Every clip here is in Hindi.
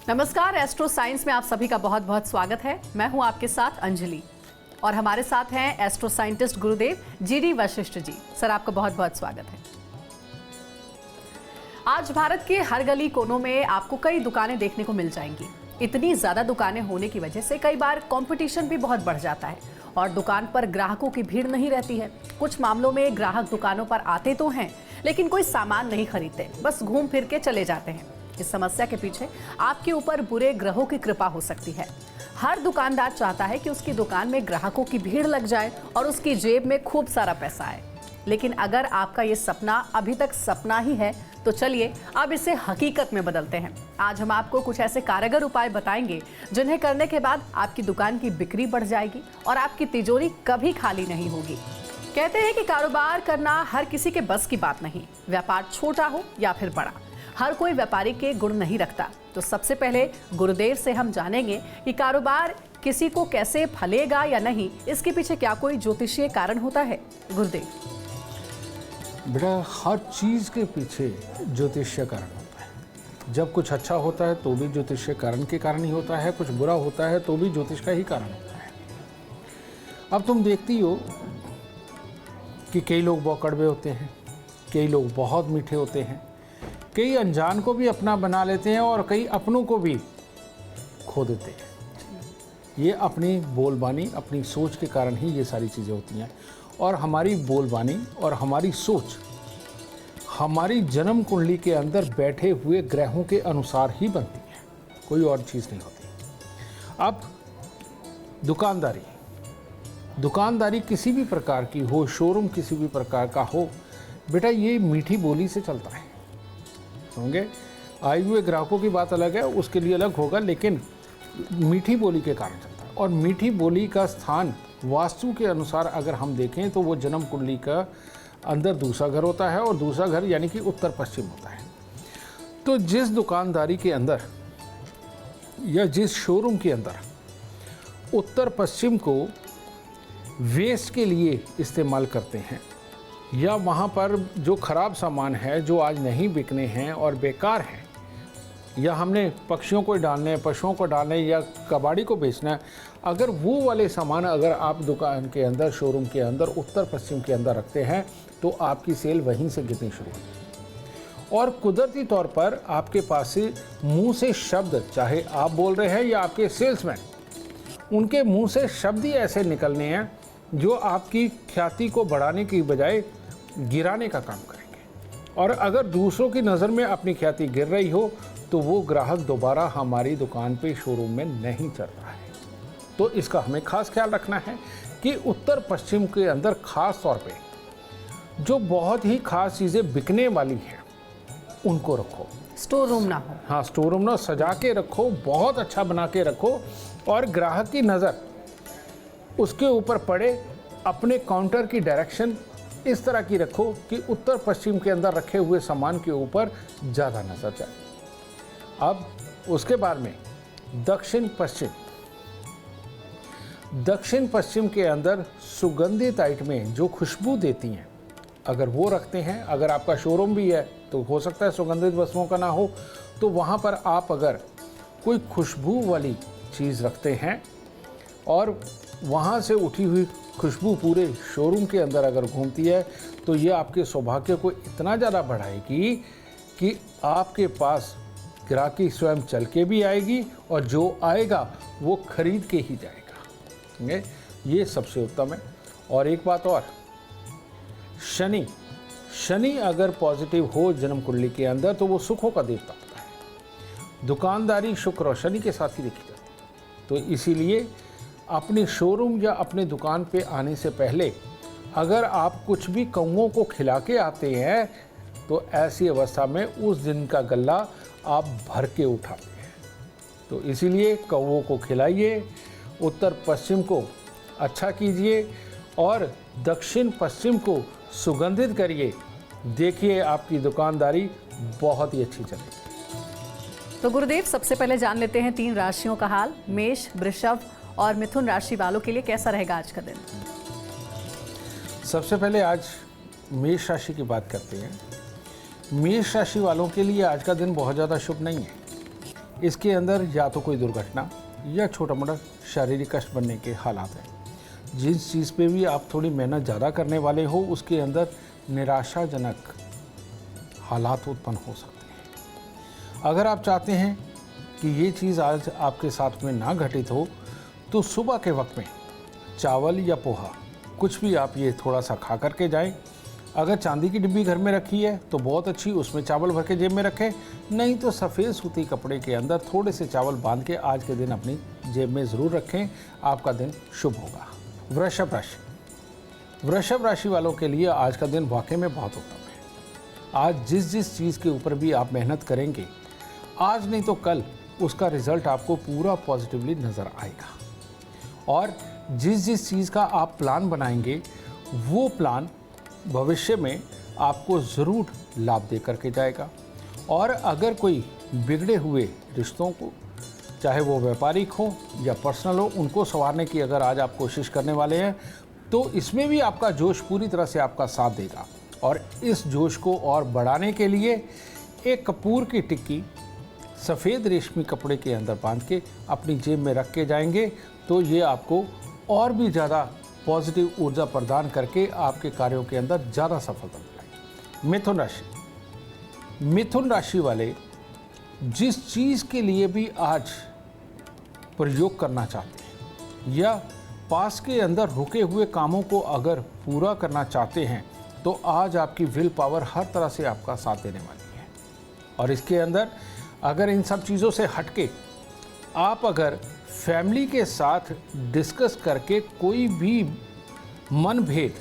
नमस्कार, एस्ट्रो साइंस में आप सभी का बहुत बहुत स्वागत है। मैं हूं आपके साथ अंजलि और हमारे साथ हैं एस्ट्रो साइंटिस्ट गुरुदेव जीडी वशिष्ठ जी। सर, आपका बहुत बहुत स्वागत है। आज भारत के हर गली कोनों में आपको कई दुकानें देखने को मिल जाएंगी। इतनी ज्यादा दुकानें होने की वजह से कई बार कंपटीशन भी बहुत बढ़ जाता है और दुकान पर ग्राहकों की भीड़ नहीं रहती है। कुछ मामलों में ग्राहक दुकानों पर आते तो हैं, लेकिन कोई सामान नहीं खरीदते, बस घूम फिर के चले जाते हैं। इस समस्या के पीछे आपके ऊपर बुरे ग्रहों की कृपा हो सकती है। हर दुकानदार चाहता है कि उसकी दुकान में ग्राहकों की भीड़ लग जाए और उसकी जेब में खूब सारा पैसा आए। लेकिन अगर आपका ये सपना अभी तक सपना ही है तो चलिए अब इसे हकीकत में बदलते हैं। आज हम आपको कुछ ऐसे कारगर उपाय बताएंगे जिन्हें करने के बाद आपकी दुकान की बिक्री बढ़ जाएगी और आपकी तिजोरी कभी खाली नहीं होगी। कहते हैं कि कारोबार करना हर किसी के बस की बात नहीं। व्यापार छोटा हो या फिर बड़ा, हर कोई व्यापारी के गुण नहीं रखता। तो सबसे पहले गुरुदेव से हम जानेंगे कि कारोबार किसी को कैसे फलेगा या नहीं, इसके पीछे क्या कोई ज्योतिषीय कारण होता है। गुरुदेव, बेटा, हर चीज़ के पीछे ज्योतिषीय कारण होता है। जब कुछ अच्छा होता है तो भी ज्योतिषीय कारण के कारण ही होता है, कुछ बुरा होता है तो भी ज्योतिष का ही कारण होता है। अब तुम देखती हो कि कई लोग बहुत कड़वे होते हैं, कई लोग बहुत मीठे होते हैं, कई अनजान को भी अपना बना लेते हैं और कई अपनों को भी खो देते हैं। ये अपनी बोलबानी, अपनी सोच के कारण ही ये सारी चीज़ें होती हैं। और हमारी बोलबानी और हमारी सोच हमारी जन्म कुंडली के अंदर बैठे हुए ग्रहों के अनुसार ही बनती है, कोई और चीज़ नहीं होती। अब दुकानदारी किसी भी प्रकार की हो, शोरूम किसी भी प्रकार का हो, बेटा ये मीठी बोली से चलता है। होंगे आए हुए ग्राहकों की बात अलग है, उसके लिए अलग होगा, लेकिन मीठी बोली के कारण चलता है। और मीठी बोली का स्थान वास्तु के अनुसार अगर हम देखें तो वो जन्म कुंडली का अंदर दूसरा घर होता है और दूसरा घर यानी कि उत्तर पश्चिम होता है। तो जिस दुकानदारी के अंदर या जिस शोरूम के अंदर उत्तर पश्चिम को वेस्ट के लिए इस्तेमाल करते हैं या वहाँ पर जो ख़राब सामान है जो आज नहीं बिकने हैं और बेकार हैं, या हमने पक्षियों को डालने, पशुओं को डालने या कबाड़ी को बेचना है, अगर वो वाले सामान अगर आप दुकान के अंदर, शोरूम के अंदर उत्तर पश्चिम के अंदर रखते हैं तो आपकी सेल वहीं से गिरनी शुरू होगी। और कुदरती तौर पर आपके पास से मुँह से शब्द, चाहे आप बोल रहे हैं या आपके सेल्समैन, उनके मुँह से शब्द ही ऐसे निकलने हैं जो आपकी ख्याति को बढ़ाने की बजाय गिराने का काम करेंगे। और अगर दूसरों की नज़र में अपनी ख्याति गिर रही हो तो वो ग्राहक दोबारा हमारी दुकान पे, शोरूम में नहीं चल रहा है। तो इसका हमें खास ख्याल रखना है कि उत्तर पश्चिम के अंदर खास तौर पे जो बहुत ही खास चीज़ें बिकने वाली हैं उनको रखो। स्टोर रूम ना हो। हाँ, स्टोर रूम ना, सजा के रखो, बहुत अच्छा बना के रखो और ग्राहक की नज़र उसके ऊपर पड़े। अपने काउंटर की डायरेक्शन इस तरह की रखो कि उत्तर पश्चिम के अंदर रखे हुए सामान के ऊपर ज़्यादा नजर जाए। अब उसके बाद में दक्षिण पश्चिम के अंदर सुगंधित आइटमें जो खुशबू देती हैं, अगर वो रखते हैं, अगर आपका शोरूम भी है तो हो सकता है सुगंधित वस्तुओं का ना हो, तो वहाँ पर आप अगर कोई खुशबू वाली चीज़ रखते हैं और वहाँ से उठी हुई खुशबू पूरे शोरूम के अंदर अगर घूमती है तो ये आपके सौभाग्य को इतना ज़्यादा बढ़ाएगी कि आपके पास ग्राहकी स्वयं चल के भी आएगी और जो आएगा वो खरीद के ही जाएगा। ये सबसे उत्तम है। और एक बात और, शनि अगर पॉजिटिव हो जन्म कुंडली के अंदर तो वो सुखों का देवता होता है। दुकानदारी शुक्र और शनि के साथ ही देखी जाती है। तो इसीलिए अपने शोरूम या अपने दुकान पे आने से पहले अगर आप कुछ भी कौओं को खिला के आते हैं तो ऐसी अवस्था में उस दिन का गल्ला आप भर के उठाते हैं। तो इसीलिए कौओं को खिलाइए, उत्तर पश्चिम को अच्छा कीजिए और दक्षिण पश्चिम को सुगंधित करिए। देखिए आपकी दुकानदारी बहुत ही अच्छी चलेगी। तो गुरुदेव, सबसे पहले जान लेते हैं 3 राशियों का हाल। मेष, वृषभ और मिथुन राशि वालों के लिए कैसा रहेगा आज का दिन। सबसे पहले आज मेष राशि की बात करते हैं। मेष राशि वालों के लिए आज का दिन बहुत ज़्यादा शुभ नहीं है। इसके अंदर या तो कोई दुर्घटना या छोटा मोटा शारीरिक कष्ट बनने के हालात हैं। जिस चीज़ पे भी आप थोड़ी मेहनत ज़्यादा करने वाले हो उसके अंदर निराशाजनक हालात उत्पन्न हो सकते हैं। अगर आप चाहते हैं कि ये चीज़ आज आपके साथ में ना घटित हो तो सुबह के वक्त में चावल या पोहा कुछ भी आप ये थोड़ा सा खा करके जाएं। अगर चांदी की डिब्बी घर में रखी है तो बहुत अच्छी, उसमें चावल भर के जेब में रखें, नहीं तो सफ़ेद सूती कपड़े के अंदर थोड़े से चावल बांध के आज के दिन अपनी जेब में ज़रूर रखें। आपका दिन शुभ होगा। वृषभ राशि, वृषभ राशि वालों के लिए आज का दिन वाकई में बहुत उत्तम है। आज जिस चीज़ के ऊपर भी आप मेहनत करेंगे, आज नहीं तो कल उसका रिजल्ट आपको पूरा पॉजिटिवली नज़र आएगा। और जिस चीज़ का आप प्लान बनाएंगे वो प्लान भविष्य में आपको ज़रूर लाभ दे करके जाएगा। और अगर कोई बिगड़े हुए रिश्तों को, चाहे वो व्यापारिक हो या पर्सनल हो, उनको संवारने की अगर आज आप कोशिश करने वाले हैं तो इसमें भी आपका जोश पूरी तरह से आपका साथ देगा। और इस जोश को और बढ़ाने के लिए एक कपूर की टिक्की सफ़ेद रेशमी कपड़े के अंदर बांध के अपनी जेब में रख के जाएंगे तो ये आपको और भी ज़्यादा पॉजिटिव ऊर्जा प्रदान करके आपके कार्यों के अंदर ज़्यादा सफलता दिलाएगी। मिथुन राशि, मिथुन राशि वाले जिस चीज़ के लिए भी आज प्रयोग करना चाहते हैं या पास के अंदर रुके हुए कामों को अगर पूरा करना चाहते हैं तो आज आपकी विल पावर हर तरह से आपका साथ देने वाली है। और इसके अंदर अगर इन सब चीज़ों से हटके आप अगर फैमिली के साथ डिस्कस करके कोई भी मनभेद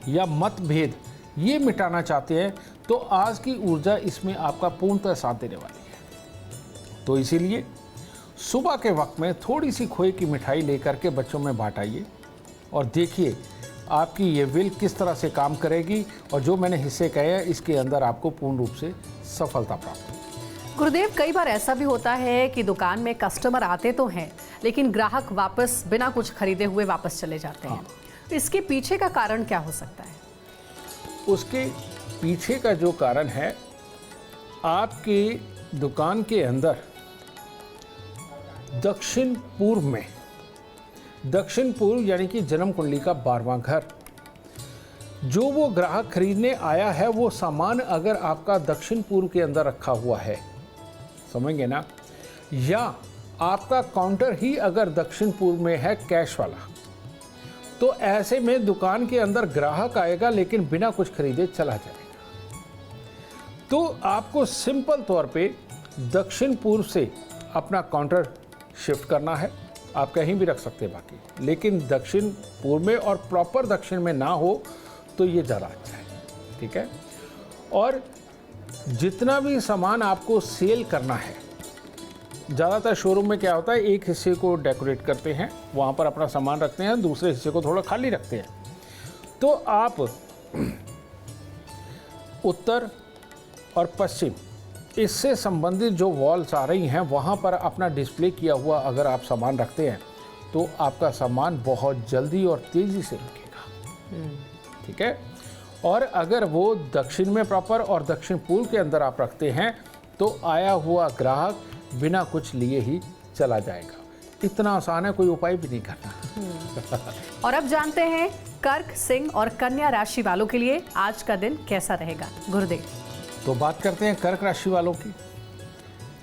या मतभेद ये मिटाना चाहते हैं तो आज की ऊर्जा इसमें आपका पूर्णतः साथ देने वाली है। तो इसीलिए सुबह के वक्त में थोड़ी सी खोए की मिठाई लेकर के बच्चों में बांट आइए और देखिए आपकी ये विल किस तरह से काम करेगी और जो मैंने हिस्से कहे हैं इसके अंदर आपको पूर्ण रूप से सफलता प्राप्त होगी। गुरुदेव, कई बार ऐसा भी होता है कि दुकान में कस्टमर आते तो हैं लेकिन ग्राहक वापस बिना कुछ खरीदे हुए वापस चले जाते हैं। इसके पीछे का कारण क्या हो सकता है? उसके पीछे का जो कारण है, आपकी दुकान के अंदर दक्षिण पूर्व में, दक्षिण पूर्व यानी कि जन्म कुंडली का 12वां घर, जो वो ग्राहक खरीदने आया है वो सामान अगर आपका दक्षिण पूर्व के अंदर रखा हुआ है, समझेंगे ना, या आपका काउंटर ही अगर दक्षिण पूर्व में है कैश वाला, तो ऐसे में दुकान के अंदर ग्राहक आएगा लेकिन बिना कुछ खरीदे चला जाएगा। तो आपको सिंपल तौर पे दक्षिण पूर्व से अपना काउंटर शिफ्ट करना है। आप कहीं भी रख सकते हैं बाकी, लेकिन दक्षिण पूर्व में और प्रॉपर दक्षिण में ना हो तो ये ज़्यादा अच्छा है। ठीक है। और जितना भी सामान आपको सेल करना है, ज़्यादातर शोरूम में क्या होता है, एक हिस्से को डेकोरेट करते हैं, वहाँ पर अपना सामान रखते हैं, दूसरे हिस्से को थोड़ा खाली रखते हैं। तो आप उत्तर और पश्चिम इससे संबंधित जो वॉल्स आ रही हैं वहाँ पर अपना डिस्प्ले किया हुआ अगर आप सामान रखते हैं तो आपका सामान बहुत जल्दी और तेज़ी से बिकेगा। ठीक है। और अगर वो दक्षिण में प्रॉपर और दक्षिण पूर्व के अंदर आप रखते हैं तो आया हुआ ग्राहक बिना कुछ लिए ही चला जाएगा। इतना आसान है, कोई उपाय भी नहीं करना। और अब जानते हैं कर्क, सिंह और कन्या राशि वालों के लिए आज का दिन कैसा रहेगा गुरुदेव। तो बात करते हैं कर्क राशि वालों की।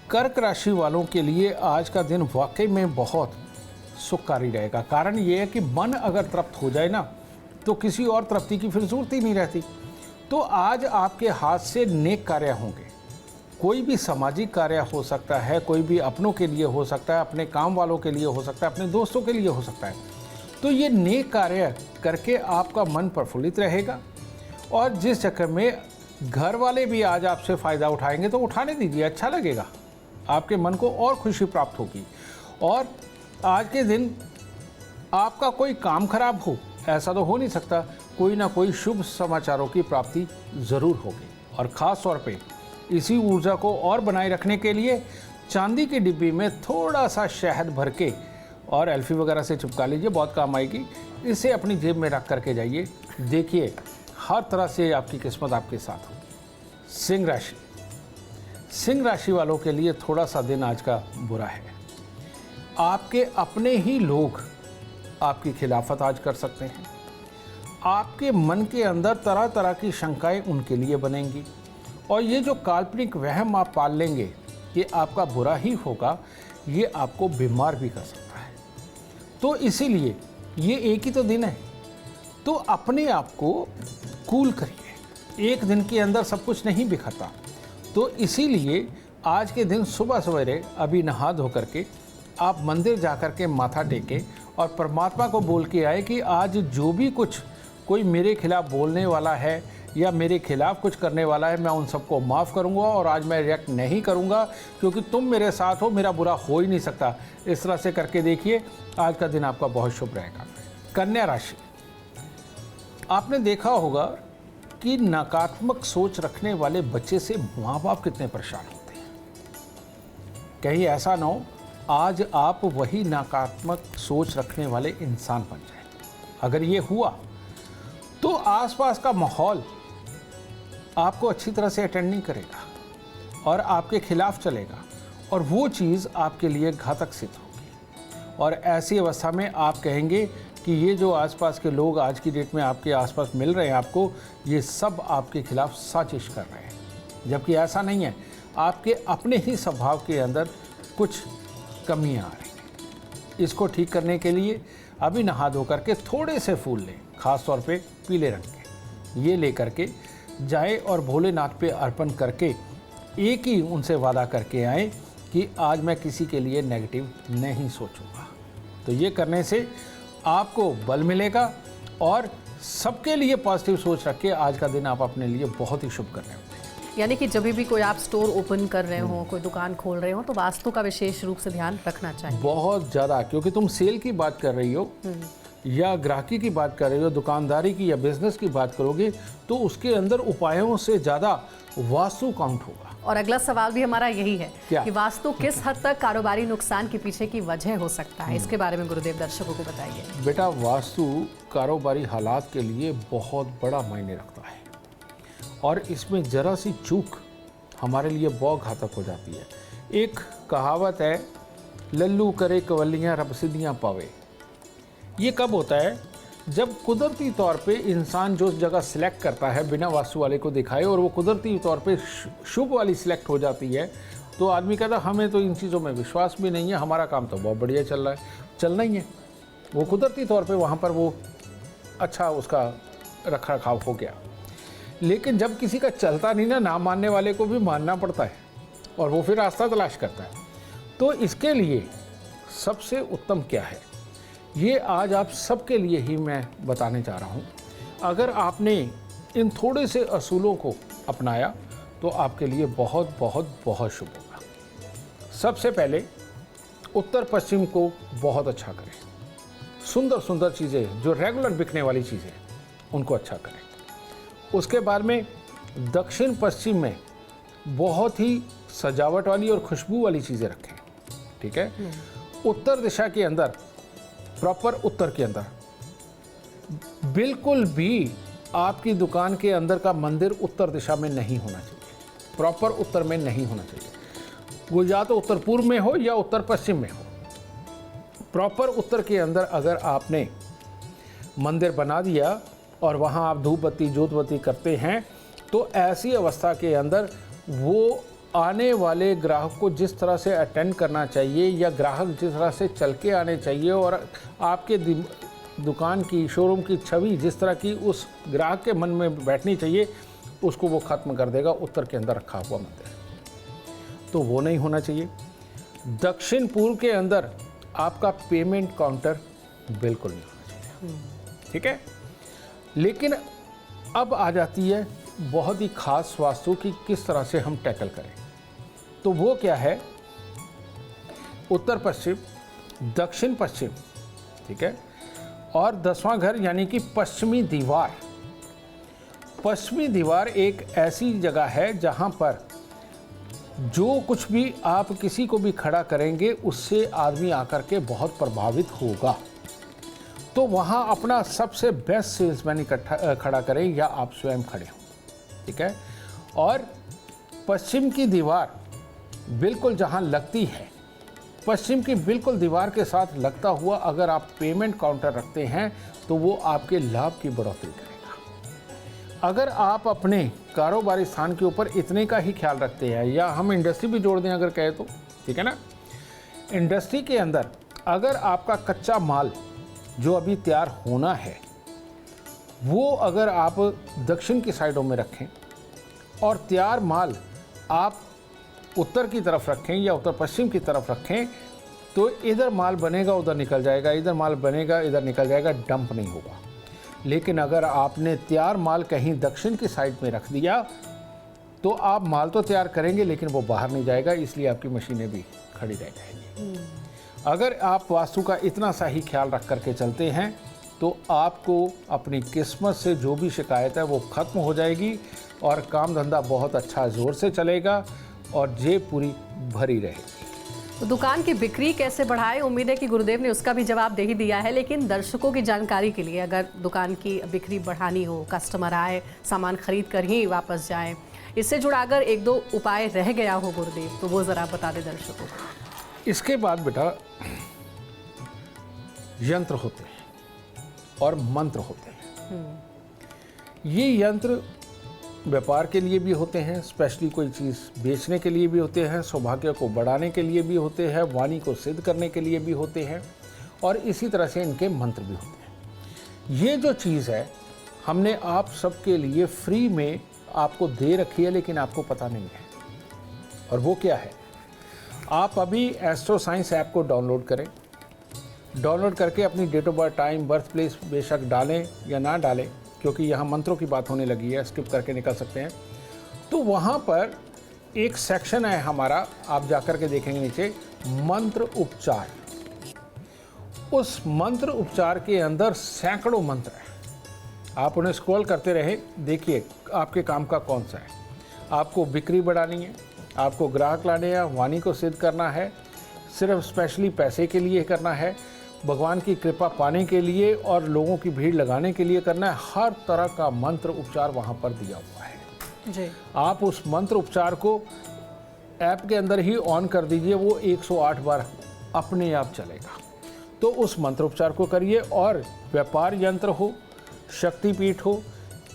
कर्क राशि वालों के लिए आज का दिन वाकई में बहुत सुखकारी रहेगा। कारण ये है कि मन अगर तृप्त हो जाए ना तो किसी और तृप्ति की फिर जरूरत ही नहीं रहती। तो आज आपके हाथ से नेक कार्य होंगे। कोई भी सामाजिक कार्य हो सकता है, कोई भी अपनों के लिए हो सकता है, अपने काम वालों के लिए हो सकता है, अपने दोस्तों के लिए हो सकता है। तो ये नेक कार्य करके आपका मन प्रफुल्लित रहेगा। और जिस चक्कर में घर वाले भी आज आपसे फ़ायदा उठाएंगे तो उठाने दीजिए, अच्छा लगेगा, आपके मन को और खुशी प्राप्त होगी। और आज के दिन आपका कोई काम खराब हो ऐसा तो हो नहीं सकता, कोई ना कोई शुभ समाचारों की प्राप्ति ज़रूर होगी। और ख़ास तौर पे इसी ऊर्जा को और बनाए रखने के लिए चांदी की डिब्बी में थोड़ा सा शहद भर के और एल्फी वगैरह से चिपका लीजिए, बहुत काम आएगी। इसे अपनी जेब में रख करके जाइए, देखिए हर तरह से आपकी किस्मत आपके साथ होगी। सिंह राशि, सिंह राशि वालों के लिए थोड़ा सा दिन आज का बुरा है। आपके अपने ही लोग आपकी खिलाफत आज कर सकते हैं। आपके मन के अंदर तरह तरह की शंकाएं उनके लिए बनेंगी और ये जो काल्पनिक वहम आप पाल लेंगे ये आपका बुरा ही होगा, ये आपको बीमार भी कर सकता है। तो इसीलिए ये एक ही तो दिन है, तो अपने आप को कूल करिए। एक दिन के अंदर सब कुछ नहीं बिखरता। तो इसीलिए आज के दिन सुबह सवेरे अभी नहा धो करके आप मंदिर जा कर के माथा टेके और परमात्मा को बोल के आए कि आज जो भी कुछ कोई मेरे खिलाफ बोलने वाला है या मेरे खिलाफ कुछ करने वाला है, मैं उन सबको माफ़ करूंगा और आज मैं रिएक्ट नहीं करूंगा क्योंकि तुम मेरे साथ हो, मेरा बुरा हो ही नहीं सकता। इस तरह से करके देखिए, आज का दिन आपका बहुत शुभ रहेगा। कन्या राशि, आपने देखा होगा कि नकारात्मक सोच रखने वाले बच्चे से माँ बाप कितने परेशान होते हैं। कहीं ऐसा ना हो आज आप वही नकारात्मक सोच रखने वाले इंसान बन जाए। अगर ये हुआ तो आसपास का माहौल आपको अच्छी तरह से अटेंड नहीं करेगा और आपके खिलाफ चलेगा और वो चीज़ आपके लिए घातक सिद्ध होगी। और ऐसी अवस्था में आप कहेंगे कि ये जो आसपास के लोग आज की डेट में आपके आसपास मिल रहे हैं आपको, ये सब आपके खिलाफ साजिश कर रहे हैं, जबकि ऐसा नहीं है। आपके अपने ही स्वभाव के अंदर कुछ कमियां आ रही हैं। इसको ठीक करने के लिए अभी नहा धो करके थोड़े से फूल लें, ख़ास तौर पे पीले रंग के, ये ले करके जाए और भोलेनाथ पे अर्पण करके एक ही उनसे वादा करके आए कि आज मैं किसी के लिए नेगेटिव नहीं सोचूंगा। तो ये करने से आपको बल मिलेगा और सबके लिए पॉजिटिव सोच रख के आज का दिन आप अपने लिए बहुत ही शुभ कर रहे होते हैं। यानी कि जब भी कोई आप स्टोर ओपन कर रहे हो, कोई दुकान खोल रहे हो, तो वास्तु का विशेष रूप से ध्यान रखना चाहिए। बहुत ज़्यादा, क्योंकि तुम सेल की बात कर रही हो या ग्राहकी की बात कर रही हो, दुकानदारी की या बिजनेस की बात करोगे तो उसके अंदर उपायों से ज़्यादा वास्तु काउंट होगा। और अगला सवाल भी हमारा यही है क्या? कि वास्तु किस हद तक कारोबारी नुकसान के पीछे की वजह हो सकता है, इसके बारे में गुरुदेव दर्शकों को बताइए। बेटा, वास्तु कारोबारी हालात के लिए बहुत बड़ा मायने रखता है और इसमें ज़रा सी चूक हमारे लिए बहुत घातक हो जाती है। एक कहावत है, लल्लू करे कवलियाँ रब सिद्धियाँ पावे। ये कब होता है? जब कुदरती तौर पे इंसान जो जगह सिलेक्ट करता है बिना वास्तु वाले को दिखाए और वो कुदरती तौर पे शुभ वाली सिलेक्ट हो जाती है, तो आदमी कहता हमें तो इन चीज़ों में विश्वास भी नहीं है, हमारा काम तो बहुत बढ़िया चल रहा है। चलना ही है, वो कुदरती तौर पे वहाँ पर वो अच्छा उसका रख रखाव हो गया। लेकिन जब किसी का चलता नहीं ना मानने वाले को भी मानना पड़ता है और वो फिर रास्ता तलाश करता है। तो इसके लिए सबसे उत्तम क्या है, ये आज आप सबके लिए ही मैं बताने जा रहा हूँ। अगर आपने इन थोड़े से असूलों को अपनाया तो आपके लिए बहुत बहुत बहुत शुभ होगा। सबसे पहले उत्तर पश्चिम को बहुत अच्छा करें। सुंदर सुंदर चीज़ें जो रेगुलर बिकने वाली चीज़ें उनको अच्छा करें। उसके बाद में दक्षिण पश्चिम में बहुत ही सजावट वाली और खुशबू वाली चीज़ें रखें। ठीक है। उत्तर दिशा के अंदर, प्रॉपर उत्तर के अंदर, बिल्कुल भी आपकी दुकान के अंदर का मंदिर उत्तर दिशा में नहीं होना चाहिए, प्रॉपर उत्तर में नहीं होना चाहिए। वो या तो उत्तर पूर्व में हो या उत्तर पश्चिम में हो। प्रॉपर उत्तर के अंदर अगर आपने मंदिर बना दिया और वहाँ आप धूप बत्ती जोत बत्ती करते हैं तो ऐसी अवस्था के अंदर वो आने वाले ग्राहक को जिस तरह से अटेंड करना चाहिए या ग्राहक जिस तरह से चल के आने चाहिए और आपके दुकान की, शोरूम की छवि जिस तरह की उस ग्राहक के मन में बैठनी चाहिए, उसको वो ख़त्म कर देगा उत्तर के अंदर रखा हुआ मंदिर। तो वो नहीं होना चाहिए। दक्षिण पूर्व के अंदर आपका पेमेंट काउंटर बिल्कुल नहीं होना चाहिए। ठीक है। लेकिन अब आ जाती है बहुत ही खास वास्तु की किस तरह से हम टैकल करें। तो वो क्या है, उत्तर पश्चिम, दक्षिण पश्चिम, ठीक है, और 10वां घर यानी कि पश्चिमी दीवार। पश्चिमी दीवार एक ऐसी जगह है जहां पर जो कुछ भी आप किसी को भी खड़ा करेंगे उससे आदमी आकर के बहुत प्रभावित होगा। तो वहाँ अपना सबसे बेस्ट सेल्समैन खड़ा करें या आप स्वयं खड़े हों। ठीक है। और पश्चिम की दीवार बिल्कुल जहां लगती है, पश्चिम की बिल्कुल दीवार के साथ लगता हुआ अगर आप पेमेंट काउंटर रखते हैं तो वो आपके लाभ की बढ़ोतरी करेगा। अगर आप अपने कारोबारी स्थान के ऊपर इतने का ही ख्याल रखते हैं, या हम इंडस्ट्री भी जोड़ दें अगर कहे तो, ठीक है ना, इंडस्ट्री के अंदर अगर आपका कच्चा माल जो अभी तैयार होना है वो अगर आप दक्षिण की साइडों में रखें और तैयार माल आप उत्तर की तरफ रखें या उत्तर पश्चिम की तरफ रखें, तो इधर माल बनेगा उधर निकल जाएगा, इधर माल बनेगा इधर निकल जाएगा, डंप नहीं होगा। लेकिन अगर आपने तैयार माल कहीं दक्षिण की साइड में रख दिया तो आप माल तो तैयार करेंगे लेकिन वो बाहर नहीं जाएगा, इसलिए आपकी मशीनें भी खड़ी रह जाएंगी। अगर आप वास्तु का इतना सा ही ख्याल रख करके चलते हैं तो आपको अपनी किस्मत से जो भी शिकायत है वो ख़त्म हो जाएगी और काम धंधा बहुत अच्छा ज़ोर से चलेगा और जेब पूरी भरी रहेगी। तो दुकान की बिक्री कैसे बढ़ाए, उम्मीद है कि गुरुदेव ने उसका भी जवाब दे ही दिया है, लेकिन दर्शकों की जानकारी के लिए अगर दुकान की बिक्री बढ़ानी हो, कस्टमर आए सामान खरीद कर ही वापस जाएं, इससे जुड़ा अगर एक दो उपाय रह गया हो गुरुदेव तो वो ज़रा बता दें दर्शकों को। इसके बाद बेटा यंत्र होते हैं और मंत्र होते हैं। ये यंत्र व्यापार के लिए भी होते हैं, स्पेशली कोई चीज़ बेचने के लिए भी होते हैं, सौभाग्य को बढ़ाने के लिए भी होते हैं, वाणी को सिद्ध करने के लिए भी होते हैं, और इसी तरह से इनके मंत्र भी होते हैं। ये जो चीज़ है हमने आप सबके लिए फ्री में आपको दे रखी है, लेकिन आपको पता नहीं है, और वो क्या है। आप अभी एस्ट्रो साइंस ऐप को डाउनलोड करें, डाउनलोड करके अपनी date of birth, time, birth place बेशक डालें या ना डालें, क्योंकि यहाँ मंत्रों की बात होने लगी है, स्किप करके निकल सकते हैं। तो वहाँ पर एक सेक्शन है हमारा, आप जाकर के देखेंगे नीचे मंत्र उपचार। उस मंत्र उपचार के अंदर सैकड़ों मंत्र हैं, आप उन्हें स्क्रॉल करते रहे, देखिए आपके काम का कौन सा है। आपको बिक्री बढ़ानी है, आपको ग्राहक लाने हैं, वाणी को सिद्ध करना है, सिर्फ स्पेशली पैसे के लिए करना है, भगवान की कृपा पाने के लिए और लोगों की भीड़ लगाने के लिए करना है, हर तरह का मंत्र उपचार वहाँ पर दिया हुआ है जी। आप उस मंत्र उपचार को ऐप के अंदर ही ऑन कर दीजिए, वो 108 बार अपने आप चलेगा। तो उस मंत्र उपचार को करिए, और व्यापार यंत्र हो, शक्तिपीठ हो,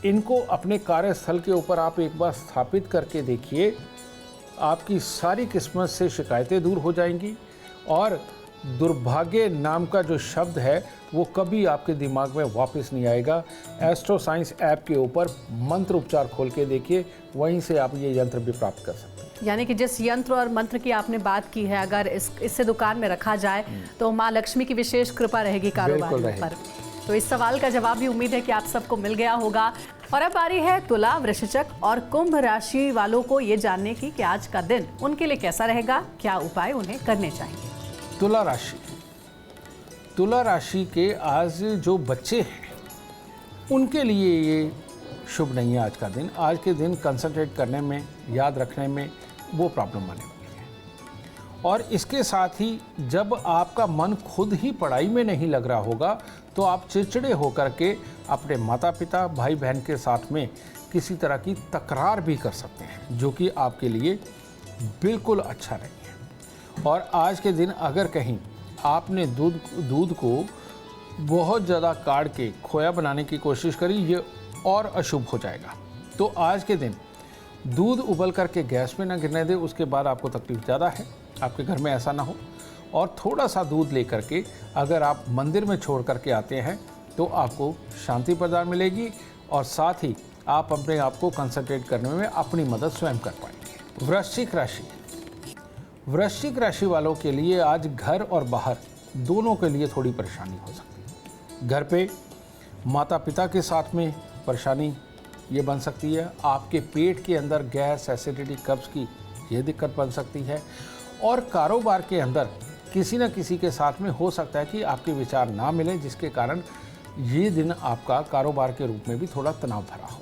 इनको अपने कार्यस्थल के ऊपर आप एक बार स्थापित करके देखिए, आपकी सारी किस्मत से शिकायतें दूर हो जाएंगी और दुर्भाग्य नाम का जो शब्द है वो कभी आपके दिमाग में वापस नहीं आएगा। एस्ट्रो साइंस ऐप के ऊपर मंत्र उपचार खोल के देखिए, वहीं से आप ये यंत्र भी प्राप्त कर सकते हैं। यानी कि जिस यंत्र और मंत्र की आपने बात की है, अगर इससे दुकान में रखा जाए तो माँ लक्ष्मी की विशेष कृपा रहेगी कारोबार पर। तो इस सवाल का जवाब भी उम्मीद है कि आप सबको मिल गया होगा। और अब आ रही है तुला, वृश्चिक और कुंभ राशि वालों को ये जानने की कि आज का दिन उनके लिए कैसा रहेगा, क्या उपाय उन्हें करने चाहिए। तुला राशि, तुला राशि के आज जो बच्चे हैं उनके लिए ये शुभ नहीं है आज का दिन। आज के दिन कंसंट्रेट करने में, याद रखने में वो प्रॉब्लम आने वाली है। और इसके साथ ही जब आपका मन खुद ही पढ़ाई में नहीं लग रहा होगा तो आप चिड़चिड़े होकर के अपने माता पिता, भाई बहन के साथ में किसी तरह की तकरार भी कर सकते हैं, जो कि आपके लिए बिल्कुल अच्छा नहीं है। और आज के दिन अगर कहीं आपने दूध को बहुत ज़्यादा काढ़ के खोया बनाने की कोशिश करी, ये और अशुभ हो जाएगा। तो आज के दिन दूध उबल करके गैस में ना गिरने दें, उसके बाद आपको तकलीफ ज़्यादा है, आपके घर में ऐसा ना हो। और थोड़ा सा दूध लेकर के अगर आप मंदिर में छोड़ करके आते हैं तो आपको शांति प्रदान मिलेगी और साथ ही आप अपने आप को कंसंट्रेट करने में अपनी मदद स्वयं कर पाएंगे। वृश्चिक राशि, वृश्चिक राशि वालों के लिए आज घर और बाहर दोनों के लिए थोड़ी परेशानी हो सकती है। घर पे माता पिता के साथ में परेशानी ये बन सकती है, आपके पेट के अंदर गैस, एसिडिटी, कब्ज़ की ये दिक्कत बन सकती है। और कारोबार के अंदर किसी न किसी के साथ में हो सकता है कि आपके विचार ना मिलें, जिसके कारण ये दिन आपका कारोबार के रूप में भी थोड़ा तनाव भरा हो।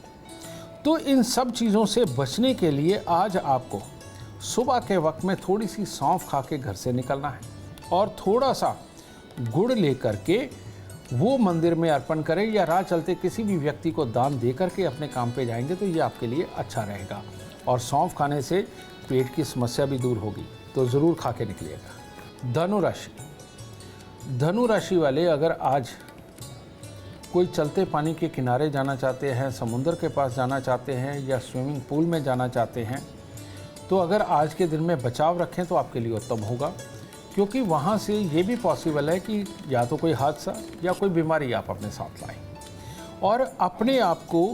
तो इन सब चीज़ों से बचने के लिए आज आपको सुबह के वक्त में थोड़ी सी सौंफ खा के घर से निकलना है और थोड़ा सा गुड़ लेकर के वो मंदिर में अर्पण करें या राह चलते किसी भी व्यक्ति को दान दे करके अपने काम पे जाएंगे तो ये आपके लिए अच्छा रहेगा। और सौंफ खाने से पेट की समस्या भी दूर होगी, तो ज़रूर खा के निकलिएगा। धनु राशि वाले अगर आज कोई चलते पानी के किनारे जाना चाहते हैं, समुंदर के पास जाना चाहते हैं या स्विमिंग पूल में जाना चाहते हैं, तो अगर आज के दिन में बचाव रखें तो आपके लिए उत्तम होगा, क्योंकि वहाँ से ये भी पॉसिबल है कि या तो कोई हादसा या कोई बीमारी आप अपने साथ लाएं। और अपने आप को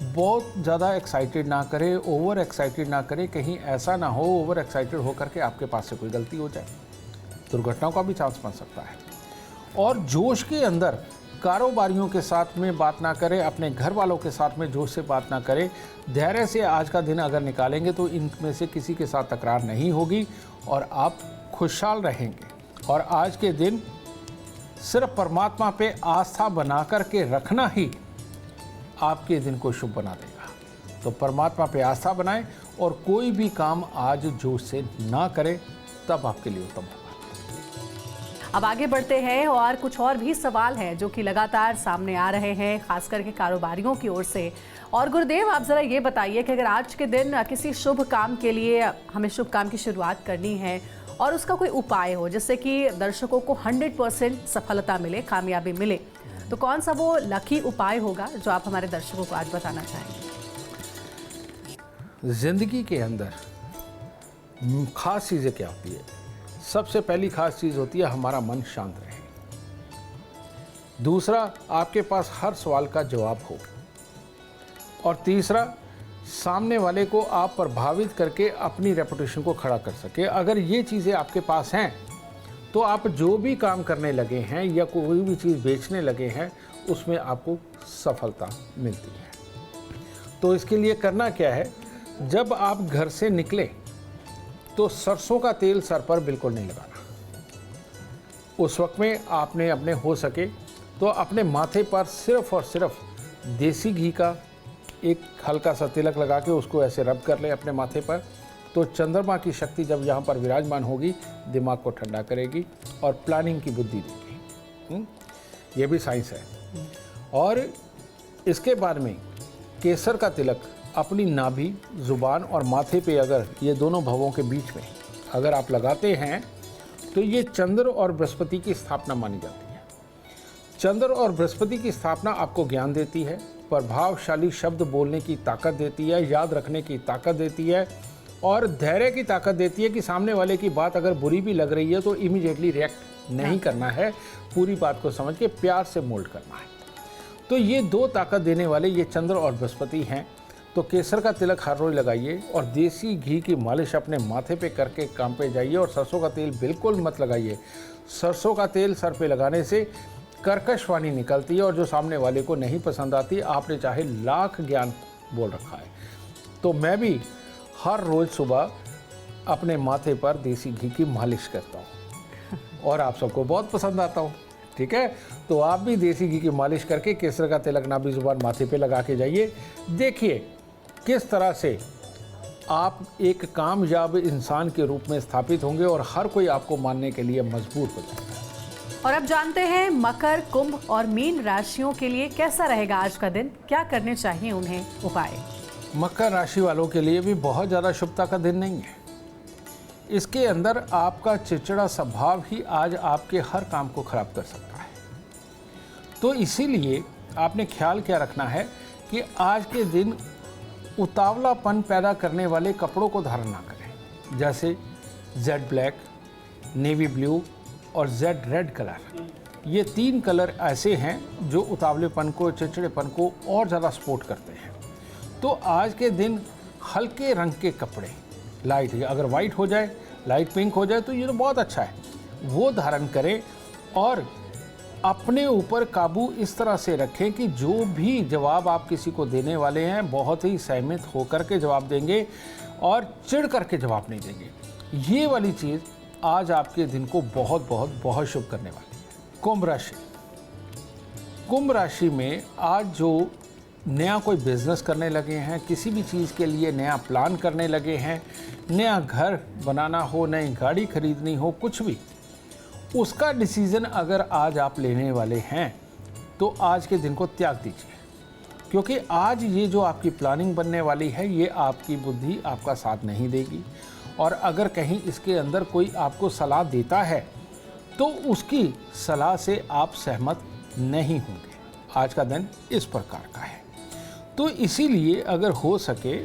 बहुत ज़्यादा एक्साइटेड ना करें, ओवर एक्साइटेड ना करें, कहीं ऐसा ना हो ओवर एक्साइटेड होकर के आपके पास से कोई गलती हो जाए, दुर्घटनाओं का भी चांस बन सकता है। और जोश के अंदर कारोबारियों के साथ में बात ना करें, अपने घर वालों के साथ में जोश से बात ना करें। धैर्य से आज का दिन अगर निकालेंगे तो इनमें से किसी के साथ तकरार नहीं होगी और आप खुशहाल रहेंगे। और आज के दिन सिर्फ परमात्मा पे आस्था बना कर के रखना ही आपके दिन को शुभ बना देगा। तो परमात्मा पे आस्था बनाएं और कोई भी काम आज जोश से ना करें, तब आपके लिए उत्तम होगा। अब आगे बढ़ते हैं और कुछ और भी सवाल हैं जो कि लगातार सामने आ रहे हैं, खास करके कारोबारियों की ओर से। और गुरुदेव, आप जरा ये बताइए कि अगर आज के दिन किसी शुभ काम के लिए हमें शुभ काम की शुरुआत करनी है और उसका कोई उपाय हो जिससे कि दर्शकों को 100% सफलता मिले, कामयाबी मिले, तो कौन सा वो लकी उपाय होगा जो आप हमारे दर्शकों को आज बताना चाहेंगे? जिंदगी के अंदर खास चीज़ें क्या होती है? सबसे पहली खास चीज़ होती है हमारा मन शांत रहे। दूसरा, आपके पास हर सवाल का जवाब हो। और तीसरा, सामने वाले को आप प्रभावित करके अपनी रेपुटेशन को खड़ा कर सके। अगर ये चीज़ें आपके पास हैं तो आप जो भी काम करने लगे हैं या कोई भी चीज़ बेचने लगे हैं उसमें आपको सफलता मिलती है। तो इसके लिए करना क्या है, जब आप घर से निकले तो सरसों का तेल सर पर बिल्कुल नहीं लगाना। उस वक्त में आपने अपने हो सके तो अपने माथे पर सिर्फ और सिर्फ देसी घी का एक हल्का सा तिलक लगा के उसको ऐसे रब कर ले अपने माथे पर। तो चंद्रमा की शक्ति जब यहाँ पर विराजमान होगी, दिमाग को ठंडा करेगी और प्लानिंग की बुद्धि देगी। ये भी साइंस है। और इसके बाद में केसर का तिलक अपनी नाभि, जुबान और माथे पे अगर ये दोनों भवों के बीच में अगर आप लगाते हैं तो ये चंद्र और बृहस्पति की स्थापना मानी जाती है। चंद्र और बृहस्पति की स्थापना आपको ज्ञान देती है, प्रभावशाली शब्द बोलने की ताकत देती है, याद रखने की ताकत देती है और धैर्य की ताकत देती है कि सामने वाले की बात अगर बुरी भी लग रही है तो इमीडिएटली रिएक्ट नहीं करना है, पूरी बात को समझ के प्यार से मोल्ड करना है। तो ये दो ताकत देने वाले ये चंद्र और बृहस्पति हैं। तो केसर का तिलक हर रोज लगाइए और देसी घी की मालिश अपने माथे पे करके काम पे जाइए। और सरसों का तेल बिल्कुल मत लगाइए। सरसों का तेल सर पे लगाने से कर्कश वाणी निकलती है और जो सामने वाले को नहीं पसंद आती, आपने चाहे लाख ज्ञान बोल रखा है। तो मैं भी हर रोज़ सुबह अपने माथे पर देसी घी की मालिश करता हूँ और आप सबको बहुत पसंद आता हूँ। ठीक है, तो आप भी देसी घी की मालिश करके केसर का तिलक नाभि, जुबान, माथे पे लगा के जाइए। देखिए किस तरह से आप एक कामयाब इंसान के रूप में स्थापित होंगे और हर कोई आपको मानने के लिए मजबूर हो जाएगा। और अब जानते हैं मकर, कुंभ और मीन राशियों के लिए कैसा रहेगा आज का दिन, क्या करने चाहिए उन्हें उपाय? मकर राशि वालों के लिए भी बहुत ज़्यादा शुभता का दिन नहीं है। इसके अंदर आपका चिड़चिड़ा स्वभाव ही आज आपके हर काम को खराब कर सकता है। तो इसीलिए आपने ख्याल क्या रखना है कि आज के दिन उतावलापन पैदा करने वाले कपड़ों को धारण ना करें, जैसे जेड ब्लैक, नेवी ब्लू और जेड रेड कलर। ये तीन कलर ऐसे हैं जो उतावलेपन को, चिड़चिड़ेपन को और ज़्यादा सपोर्ट करते हैं। तो आज के दिन हल्के रंग के कपड़े, लाइट, अगर वाइट हो जाए, लाइट पिंक हो जाए तो ये तो बहुत अच्छा है, वो धारण करें। और अपने ऊपर काबू इस तरह से रखें कि जो भी जवाब आप किसी को देने वाले हैं बहुत ही सहमत होकर के जवाब देंगे और चिढ़ करके जवाब नहीं देंगे। ये वाली चीज़ आज आपके दिन को बहुत बहुत बहुत शुभ करने वाली है। कुंभ राशि, कुंभ राशि में आज जो नया कोई बिजनेस करने लगे हैं, किसी भी चीज़ के लिए नया प्लान करने लगे हैं, नया घर बनाना हो, नई गाड़ी खरीदनी हो, कुछ भी, उसका डिसीज़न अगर आज आप लेने वाले हैं तो आज के दिन को त्याग दीजिए। क्योंकि आज ये जो आपकी प्लानिंग बनने वाली है, ये आपकी बुद्धि आपका साथ नहीं देगी। और अगर कहीं इसके अंदर कोई आपको सलाह देता है तो उसकी सलाह से आप सहमत नहीं होंगे। आज का दिन इस प्रकार का है। तो इसीलिए अगर हो सके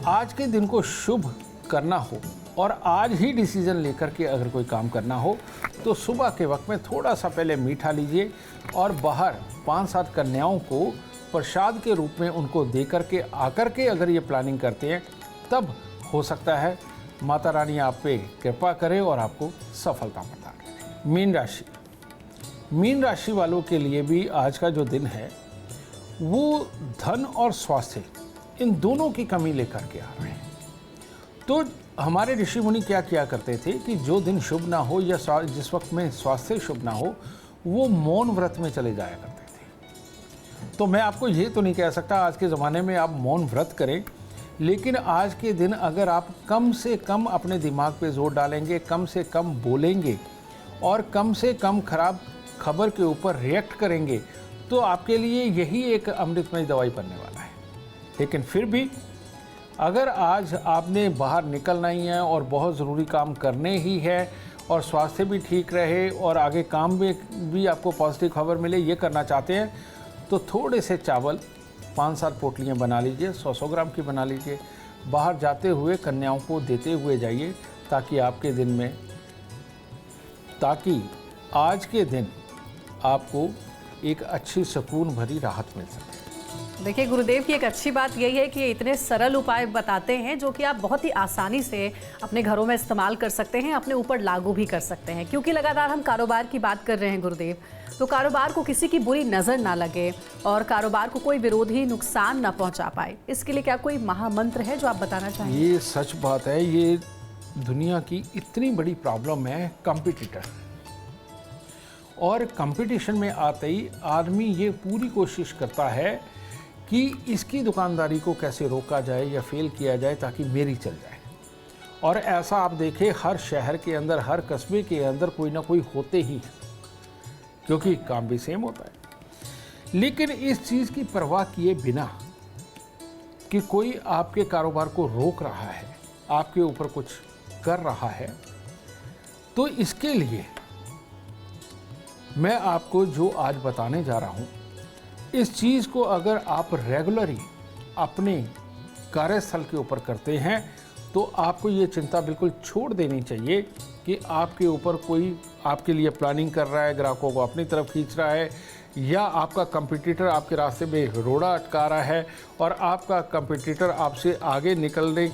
आज के दिन को शुभ करना हो और आज ही डिसीजन लेकर के अगर कोई काम करना हो तो सुबह के वक्त में थोड़ा सा पहले मीठा लीजिए और बाहर 5-7 कन्याओं को प्रसाद के रूप में उनको दे करके आकर के अगर ये प्लानिंग करते हैं, तब हो सकता है माता रानी आप पे कृपा करे और आपको सफलता प्रदान करे। मीन राशि वालों के लिए भी आज का जो दिन है वो धन और स्वास्थ्य, इन दोनों की कमी लेकर के आ रहे हैं। तो हमारे ऋषि मुनि क्या किया करते थे कि जो दिन शुभ ना हो या जिस वक्त में स्वास्थ्य शुभ ना हो, वो मौन व्रत में चले जाया करते थे। तो मैं आपको ये तो नहीं कह सकता आज के ज़माने में आप मौन व्रत करें, लेकिन आज के दिन अगर आप कम से कम अपने दिमाग पे जोर डालेंगे, कम से कम बोलेंगे और कम से कम खराब खबर के ऊपर रिएक्ट करेंगे, तो आपके लिए यही एक अमृतमय दवाई बनने वाला है। लेकिन फिर भी अगर आज आपने बाहर निकलना ही है और बहुत ज़रूरी काम करने ही है और स्वास्थ्य भी ठीक रहे और आगे काम में भी आपको पॉजिटिव खबर मिले, ये करना चाहते हैं, तो थोड़े से चावल 5-7 पोटलियाँ बना लीजिए, 100-100 ग्राम की बना लीजिए। बाहर जाते हुए कन्याओं को देते हुए जाइए ताकि आज के दिन आपको एक अच्छी सुकून भरी राहत मिल सके। देखिए गुरुदेव की एक अच्छी बात यही है कि ये इतने सरल उपाय बताते हैं जो कि आप बहुत ही आसानी से अपने घरों में इस्तेमाल कर सकते हैं, अपने ऊपर लागू भी कर सकते हैं। क्योंकि लगातार हम कारोबार की बात कर रहे हैं गुरुदेव, तो कारोबार को किसी की बुरी नज़र ना लगे और कारोबार को कोई विरोधी नुकसान ना पहुंचा पाए, इसके लिए क्या कोई महामंत्र है जो आप बताना चाहेंगे? ये सच बात है। ये दुनिया की इतनी बड़ी प्रॉब्लम है, कंपटीटर। और कंपटीशन में आते ही आदमी ये पूरी कोशिश करता है कि इसकी दुकानदारी को कैसे रोका जाए या फेल किया जाए ताकि मेरी चल जाए। और ऐसा आप देखें हर शहर के अंदर, हर कस्बे के अंदर कोई ना कोई होते ही है, क्योंकि काम भी सेम होता है। लेकिन इस चीज़ की परवाह किए बिना कि कोई आपके कारोबार को रोक रहा है, आपके ऊपर कुछ कर रहा है, तो इसके लिए मैं आपको जो आज बताने जा रहा हूँ, इस चीज़ को अगर आप रेगुलरली अपने कार्यस्थल के ऊपर करते हैं तो आपको ये चिंता बिल्कुल छोड़ देनी चाहिए कि आपके ऊपर कोई आपके लिए प्लानिंग कर रहा है, ग्राहकों को अपनी तरफ खींच रहा है, या आपका कंपटीटर आपके रास्ते में रोड़ा अटका रहा है और आपका कंपटीटर आपसे आगे निकलने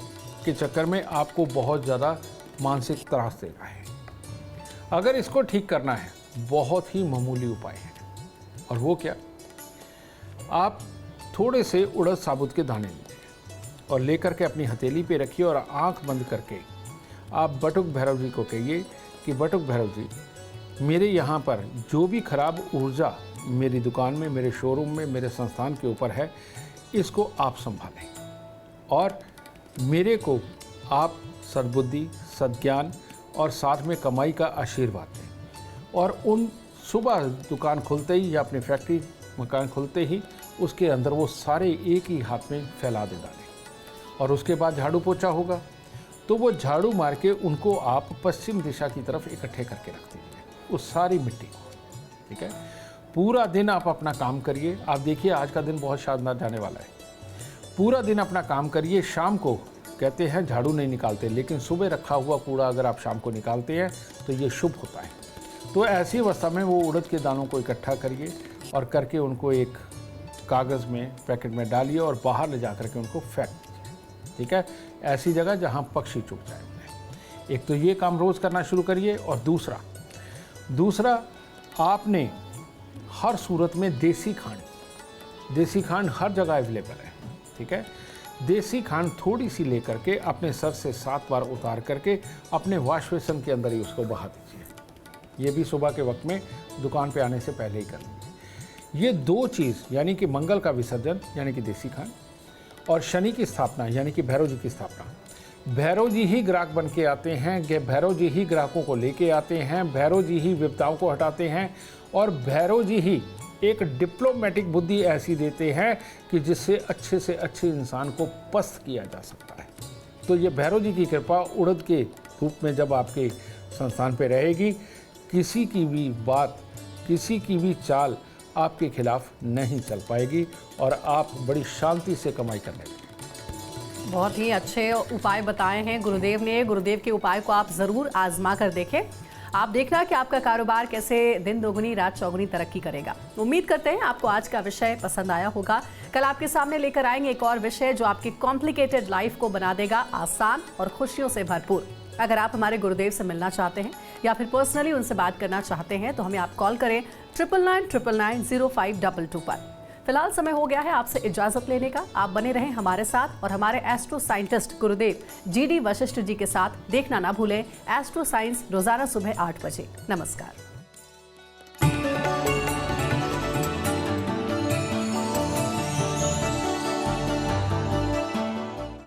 के चक्कर में आपको बहुत ज़्यादा मानसिक त्रास दे रहा है। अगर इसको ठीक करना है, बहुत ही मामूली उपाय है। और वो क्या? आप थोड़े से उड़द साबुत के दाने लीजिए और लेकर के अपनी हथेली पे रखिए और आंख बंद करके आप बटुक भैरव जी को कहिए कि बटुक भैरव जी, मेरे यहाँ पर जो भी खराब ऊर्जा मेरी दुकान में, मेरे शोरूम में, मेरे संस्थान के ऊपर है, इसको आप संभालें और मेरे को आप सद्बुद्धि, सद्ज्ञान और साथ में कमाई का आशीर्वाद दें। और उन सुबह दुकान खुलते ही या अपनी फैक्ट्री मकान खुलते ही उसके अंदर वो सारे एक ही हाथ में फैला दे डालें। और उसके बाद झाड़ू पोछा होगा तो वो झाड़ू मार के उनको आप पश्चिम दिशा की तरफ इकट्ठे करके रख दीजिए, उस सारी मिट्टी को। ठीक है, पूरा दिन आप अपना काम करिए। आप देखिए आज का दिन बहुत शानदार जाने वाला है। पूरा दिन अपना काम करिए। शाम को कहते हैं झाड़ू नहीं निकालते, लेकिन सुबह रखा हुआ कूड़ा अगर आप शाम को निकालते हैं तो ये शुभ होता है। तो ऐसी अवस्था में वो उड़द के दानों को इकट्ठा करिए और करके उनको एक कागज़ में पैकेट में डालिए और बाहर ले जा करके उनको फेंक दीजिए। ठीक है, ऐसी जगह जहाँ पक्षी चुग जाए। एक तो ये काम रोज़ करना शुरू करिए। और दूसरा आपने हर सूरत में देसी खांड हर जगह अवेलेबल है। ठीक है, देसी खांड थोड़ी सी लेकर के अपने सर से 7 बार उतार करके अपने वॉश बेसिन के अंदर ही उसको बहा दीजिए। ये भी सुबह के वक्त में दुकान पे आने से पहले ही कर लीजिए। ये 2 चीज़, यानी कि मंगल का विसर्जन यानी कि देसी खांड और शनि की स्थापना यानी कि भैरव जी की स्थापना। भैरव जी ही ग्राहक बन के आते हैं, भैरव जी ही ग्राहकों को लेके आते हैं, भैरव जी ही विपदाओं को हटाते हैं और भैरव जी ही एक डिप्लोमेटिक बुद्धि ऐसी देते हैं कि जिससे अच्छे से अच्छे इंसान को पस्त किया जा सकता है। तो ये भैरव जी की कृपा उड़द के रूप में जब आपके संस्थान पे रहेगी, किसी की भी बात, किसी की भी चाल आपके खिलाफ नहीं चल पाएगी और आप बड़ी शांति से कमाई करने लगेंगे। बहुत ही अच्छे उपाय बताए हैं गुरुदेव ने। गुरुदेव के उपाय को आप ज़रूर आजमा कर देखें। आप देखना कि आपका कारोबार कैसे दिन दोगुनी रात चौगुनी तरक्की करेगा। उम्मीद करते हैं आपको आज का विषय पसंद आया होगा। कल आपके सामने लेकर आएंगे एक और विषय जो आपकी कॉम्प्लिकेटेड लाइफ को बना देगा आसान और खुशियों से भरपूर। अगर आप हमारे गुरुदेव से मिलना चाहते हैं या फिर पर्सनली उनसे बात करना चाहते हैं तो हमें आप कॉल करें 9999905222 पर। फिलहाल समय हो गया है आपसे इजाजत लेने का। आप बने रहें हमारे साथ और हमारे एस्ट्रो साइंटिस्ट गुरुदेव GD वशिष्ठ जी के साथ। देखना ना भूलें एस्ट्रो साइंस रोजाना सुबह 8 बजे। नमस्कार।